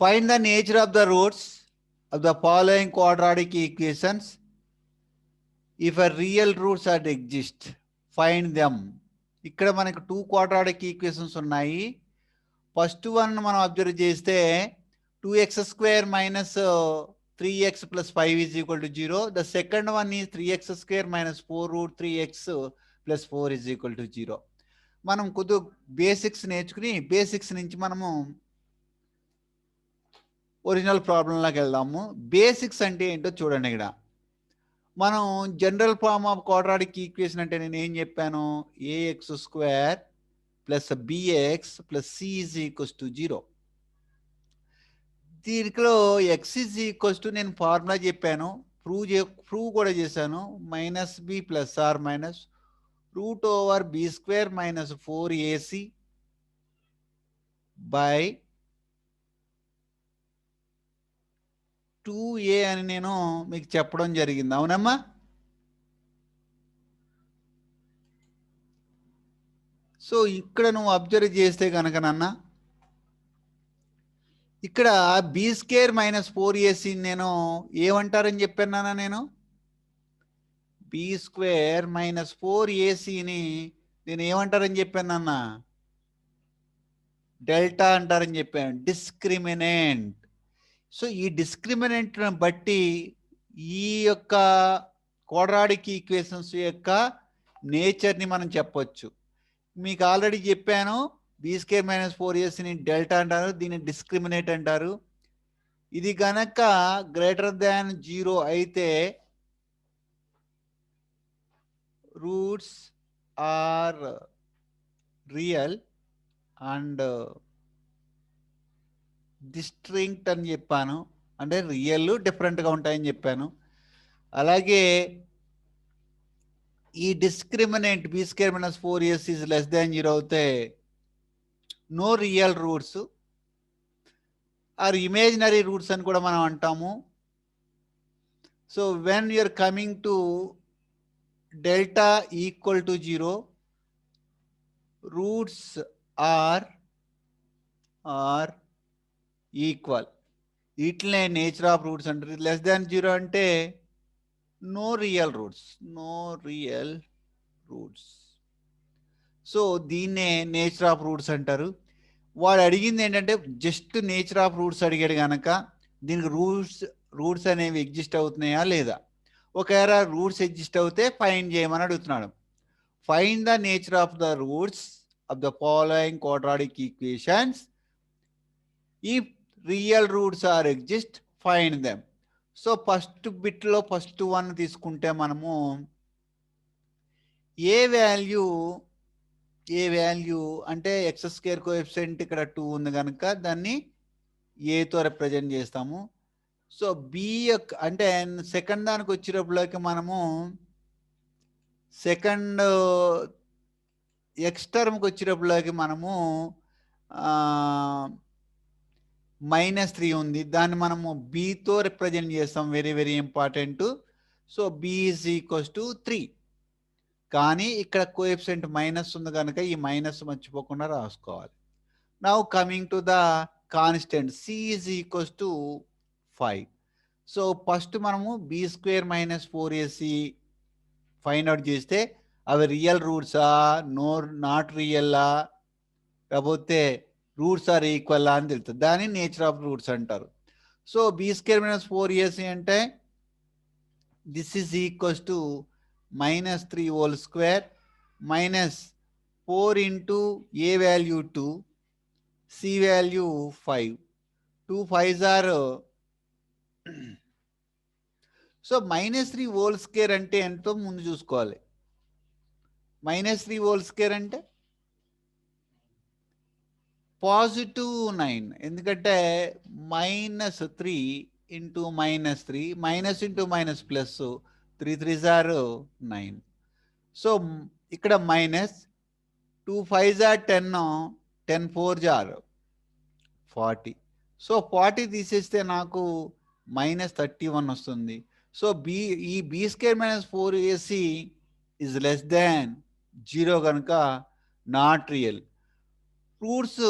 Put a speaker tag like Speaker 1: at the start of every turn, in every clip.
Speaker 1: Find the nature of the roots of the following quadratic equations. If a real roots are exist, find them. ఇక్కడ మనకు 2 quadratic equations ఉన్నాయి. First one మనం observe చేస్తే 2x square minus 3x plus 5 is equal to 0. The second one is 3x square minus 4 root 3x plus 4 is equal to 0. మనం కొద్దిగా basics నేర్చుకుని basics నుంచి మనము ఒరిజినల్ ప్రాబ్లంలోకి వెళ్దాము. బేసిక్స్ అంటే ఏంటో చూడండి. ఇక్కడ మనం general form of quadratic equation అంటే నేను ఏం చెప్పాను, a x square plus b x plus c is equals to 0. దీంట్లో ఎక్స్ ఈజ్ ఈక్వల్స్ టు నేను ఫార్ములా చెప్పాను, ప్రూవ్ కూడా చేశాను. Minus b plus or minus root over b square minus 4ac by 2a అని నేను మీకు చెప్పడం జరిగింది. అవునమ్మా? సో ఇక్కడ నువ్వు అబ్జర్వ్ చేస్తే కనుక నాన్న, ఇక్కడ బి స్క్వేర్ మైనస్ 4ac నేను ఏమంటారని చెప్పాను నాన్న, నేను బి స్క్వేర్ మైనస్ 4acని నేను ఏమంటారని చెప్పాను నాన్న, డెల్టా అంటారని చెప్పాను, డిస్క్రిమినెంట్. సో ఈ డిస్క్రిమినెంట్ను బట్టి ఈ యొక్క క్వాడ్రాటిక్ ఈక్వేషన్స్ యొక్క నేచర్ని మనం చెప్పొచ్చు. మీకు ఆల్రెడీ చెప్పాను, బి స్క్వేర్ మైనస్ 4acని డెల్టా అంటారు, దీన్ని డిస్క్రిమినేట్ అంటారు. ఇది గనక గ్రేటర్ దాన్ 0 అయితే roots are real and distinct అని చెప్పాను, అంటే రియల్ డిఫరెంట్గా ఉంటాయని చెప్పాను. అలాగే ఈ discriminant b square minus 4ac is less than 0 అవుతే no real roots or imaginary roots అని కూడా మనం అంటాము. So when you're coming to delta equal to 0, roots are equal. ఇట్లనే నేచర్ ఆఫ్ రూట్స్ అంటారు. లెస్ దాన్ 0 అంటే నో రియల్ రూట్స్. సో దీన్నే nature of roots అంటారు. వాడు అడిగింది ఏంటంటే జస్ట్ నేచర్ ఆఫ్ రూట్స్ అడిగాడు కనుక దీనికి రూట్స్ అనేవి ఎగ్జిస్ట్ అవుతున్నాయా లేదా. ఒకవేళ రూట్స్ ఎగ్జిస్ట్ అవుతే ఫైండ్ చేయమని అడుగుతున్నాడు. Find the nature of the roots of the following quadratic equations. If real roots are exist, find them. So first బిట్లో ఫస్ట్ వన్ తీసుకుంటే మనము ఏ వాల్యూ అంటే ఎక్స్ స్క్వేర్ కోఎఫిషియంట్ ఇక్కడ 2 ఉంది కనుక దాన్ని ఏతో రిప్రజెంట్ చేస్తాము. సో బి యొక్క అంటే సెకండ్ దానికి వచ్చేటప్పటికి మనము సెకండ్ ఎక్స్ టర్మ్కి వచ్చేటప్పటికి మనము -3 ఉంది, దాన్ని మనము బితో రిప్రజెంట్ చేస్తాం. Very very important. So b is equals to 3. కానీ ఇక్కడ కోఎఫిషియంట్ మైనస్ ఉంది కనుక ఈ మైనస్ మర్చిపోకుండా రాసుకోవాలి. Now coming to the constant c is equals to 5. So first మనము b square minus 4ac find out చేస్తే అవి రియల్ రూట్సా, నాట్ రియల్లా, కాకపోతే రూట్స్ ఆర్ ఈక్వల్ అని తెలుస్తుంది. దాన్ని నేచర్ ఆఫ్ రూట్స్ అంటారు. So b square minus 4ac అంటే this is equals to -3 whole square minus 4 into a value 2, c value 5. 2 5s are. So -3 whole square అంటే ఎంతో ముందు చూసుకోవాలి. -3 హోల్ స్క్వేర్ అంటే +9, ఎందుకంటే -3 into -3 minus into minus plus 3 3s are 9. So ఇక్కడ minus 2 5s are 10, 10 4s are 40. So 40 తీసేస్తే నాకు -31 వస్తుంది. సో ఈ B square minus 4ac is less than 0 కనుక not real. Roots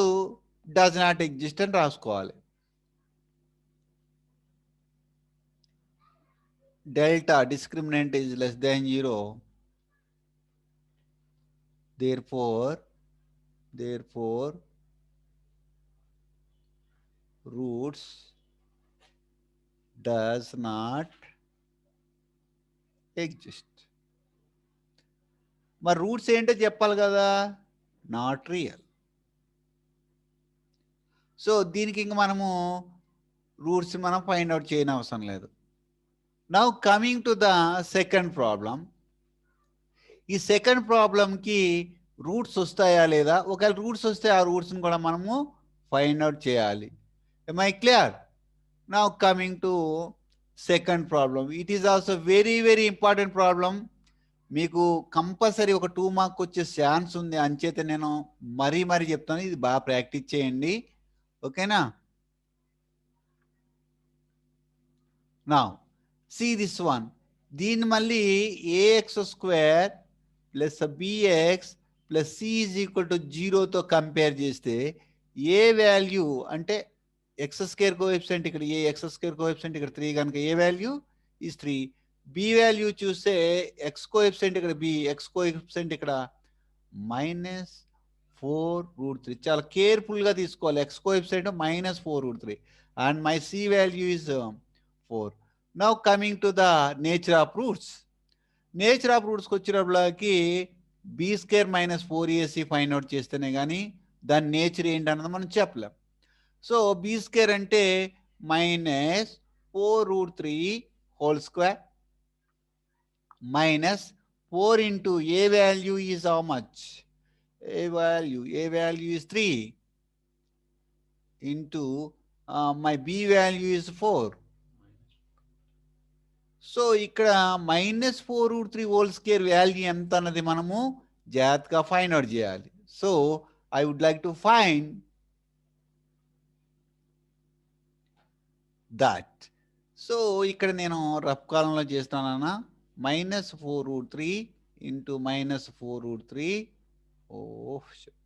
Speaker 1: does not exist అని రాసుకోవాలి. delta discriminant is less than 0. Therefore, roots does not exist. మరి roots ఏంటో చెప్పాలి కదా, నాట్ రియల్. సో దీనికి ఇంక మనము రూట్స్ మనం ఫైండ్ అవుట్ చేయని అవసరం లేదు. Now coming to the second problem. ఈ సెకండ్ ప్రాబ్లంకి రూట్స్ వస్తాయా లేదా, ఒకవేళ రూట్స్ వస్తే ఆ రూట్స్ని కూడా మనము ఫైండ్ అవుట్ చేయాలి. am I clear? Now coming to second problem, it is also very important problem. మీకు కంపల్సరీ ఒక 2 మార్క్ వచ్చే ఛాన్స్ ఉంది, అంచేత నేను మరీ చెప్తాను, ఇది బాగా ప్రాక్టీస్ చేయండి, ఓకేనా? Now see this one. దీన్ని మళ్ళీ ax² plus bx plus c is equal to 0తో కంపేర్ చేస్తే ఏ వాల్యూ అంటే x² కోఎఫిషియంట్ ఇక్కడ x² కోఎఫిషియంట్ ఇక్కడ 3 కనుక A value is 3. B value చూస్తే x కోఎఫిషియంట్ ఇక్కడ b, x కోఎఫిషియంట్ ఇక్కడ -4√3. చాలా కేర్ఫుల్గా తీసుకోవాలి. x coefficient -4√3 and my c value is 4. Now coming to the nature of roots. Nature of రూట్స్కి వచ్చినప్పటికి b² -4ac ఫైండ్ అవుట్ చేస్తేనే కానీ దాని నేచర్ ఏంటన్నది మనం చెప్పలేం. సో b² అంటే -4√3 whole square minus 4 into a value is how much? A value is 3 into my b value is 4. So ఇక్కడ -4√3 హోల్ స్క్వేర్ వాల్యూ ఎంత అన్నది మనము జాగ్రత్తగా ఫైండ్ అవుట్ చేయాలి. So I would like to find that. So ఇక్కడ నేను rough కాలంలో చేస్తానన్నా -4√3 into -4√3. Oh shit.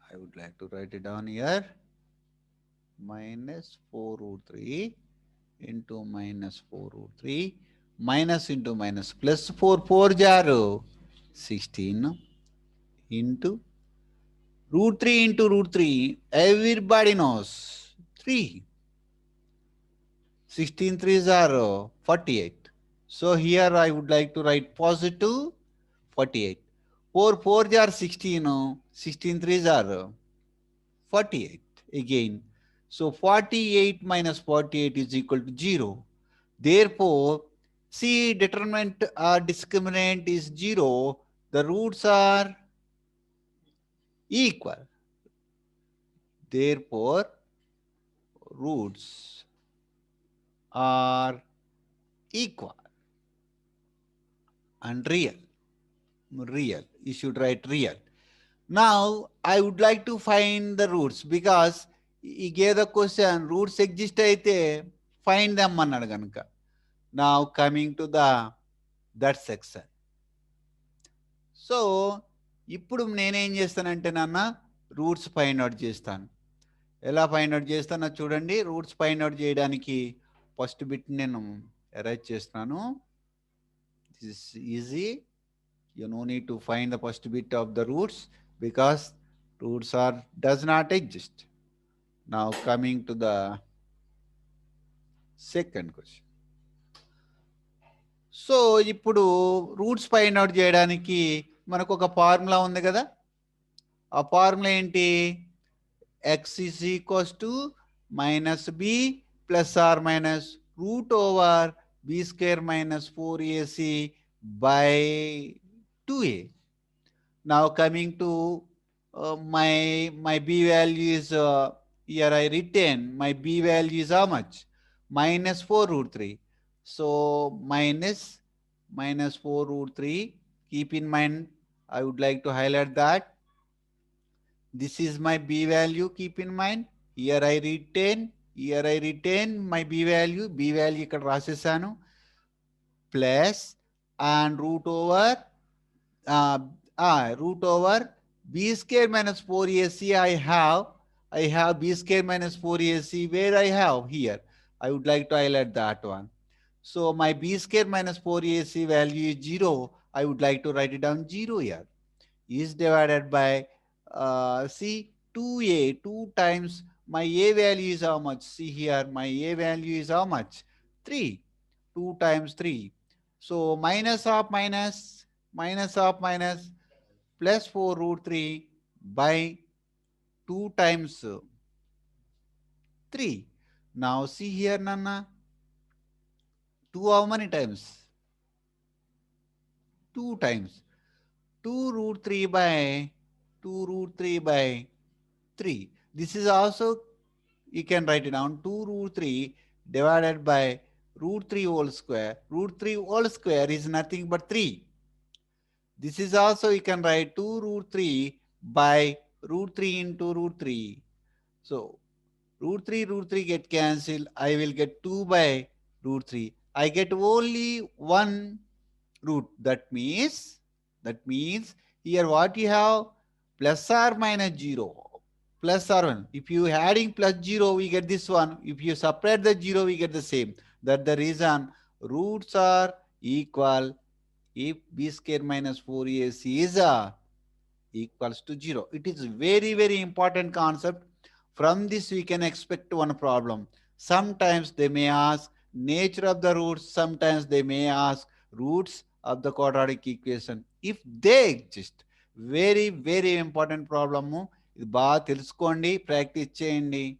Speaker 1: I would like to write it down here. -4√3 into -4√3 minus into minus plus 4 16 into √3 into √3, everybody knows 3. 16 3s are 48. So here I would like to write positive 48. 4 4s are 16. 16 3s are 48 again. So 48 minus 48 is equal to 0. Therefore, see, determinant or discriminant is 0. The roots are equal. Therefore, roots are equal and real. You should write real. Now, I would like to find the roots because he gave the question, roots exist aithe find them annadu ganaka. Now, coming to that section. So, ఇప్పుడు నేనేం చేస్తానంటే నాన్న roots find out చేస్తాను. ఎలా find out చేస్తానో చూడండి. Roots find out చేయడానికి first bit నేను అరేంజ్ చేస్తున్నాను. This is easy. You know need to find the first bit of the roots because roots or does not exist. Now coming to the second question. So ఇప్పుడు roots find out చేయడానికి మనకు ఒక formula ఉంది కదా. ఆ formula ఏంటి? x is equals to -b plus or minus √b² minus 4ac by 2a. Now coming to my b value is here I retain my b value is how much? -4√3. So -4√3. Keep in mind, I would like to highlight that this is my b value. Keep in mind, here I retain my b value. b value ikkada rasesanu plus and root over b square minus 4ac I have b square minus 4ac where I have here. I would like to highlight that one. So my b square minus 4ac value is 0. I would like to write it down 0 here. Is divided by, see, 2a, 2 times my a value is how much? See here, my a value is how much? 3. 2 times 3. So minus of minus, minus of minus, plus 4 root 3 by 2 times 3. Now see here, Nana, 2 how many times? 2 times. 2 root 3 by 2 root 3 by 3. This is also, you can write it down, 2 root 3 divided by root 3 whole square. Root 3 whole square is nothing but 3. This is also, you can write 2 root 3 by root 3 into root 3. So root 3 get cancelled. I will get 2 by root 3. I get only one root. That means here what you have, plus or minus 0. Plus or 1. If you adding plus 0, we get this one. If you separate the 0, we get the same. That's the reason roots are equal if b square minus 4ac is equals to 0. It is very, very important concept. From this, we can expect one problem. Sometimes they may ask nature of the roots. Sometimes they may ask roots of the quadratic equation. If they exist, very, very important problem. ఇది బాగా తెలుసుకోండి, practice చేయండి.